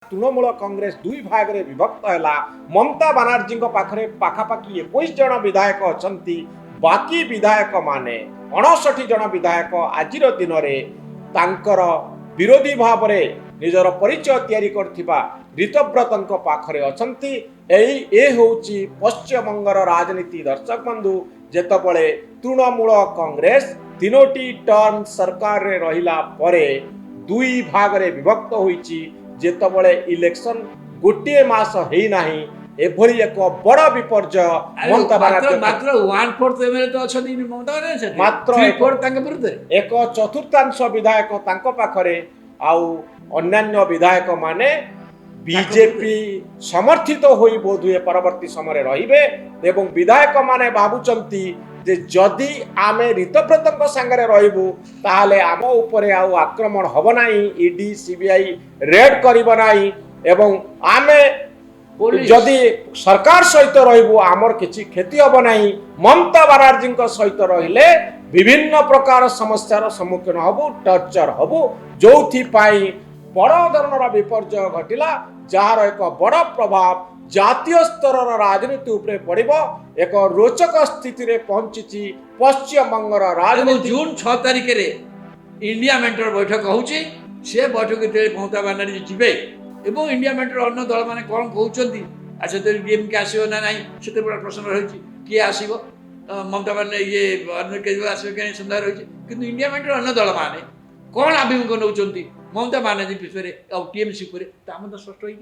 तृणमूल कांग्रेस दुई भाग रे विभक्त है। ममता बानार्जी पाखरे पाखापाखि 21 जन विधायक अच्छा, बाकी विधायक माने 59 जन विधायक आज दिन तांकर विरोधी भाव रे निजर परिचय तैयारी करथिबा ऋतव्रत पाखरे अछंती। ए होउची पश्चिमबंगर राजनीति दर्शक बंधु, जेतबळे तृणमूल कांग्रेस तीनोटी टर्म सरकार रे रहिला परे दुई भाग रे विभक्त होईची। जेतबळे इलेक्शन गोटे मास हेई नाही, एभली एक बड़ विपर्जय ममता बानार्जी मात्र 1/4 एमएलए तो अछंती ममता बानार्जी, मात्र 3/4 तांके विरुद्ध एक चतुर्थांश विधायक तांको पाखरे आउ अन्यान्य विधायक माने बीजेपी समर्थित होई बोधुए परवर्ती समय रहिबे। एवं विधायक माने भाबुचंती जे जदि आमे ऋतव्रतଙ୍କ संगे रहिबु ताहाले आम उपरे आउ आक्रमण हब नाही, ईडी सीबीआई रेड करिब नाही। एवं आमे जदि सरकार सहित रहिबु आमर किछि क्षति हब नाही। ममता बानार्जी सहित रहिले विभिन्न प्रकार समस्यार सम्मुखीन हबु, टर्चर हबु, जोथि पाई बड़ धरणर विपर्जय घटिला, जार एक बड़ प्रभाव जातीय स्तर राजनीति उपरे पड़िबो। एक रोचक स्थिति रे पहुंची पश्चिमबंगर राजनीति। जून 6 तारिख रे इंडिया मेंटर बैठक होउची, से बैठक ते ममता बानार्जी जिबे एवं इंडिया मेंटर अन्य दल माने कोन कहउचंती अच्छा तो डीएमके आसीबो ना नाही, सेते बड़ा प्रश्न रहिची कि आसीबो ममता बानार्जी ये अन्य केजरीवाल आसीबो कि संदेह रहिची। किंतु इंडिया मेंटर अन्य दल माने कोन अभिमुख नउचंती ममता बानार्जी पिछरे और टीएमसी पर ता स्पष्ट होई।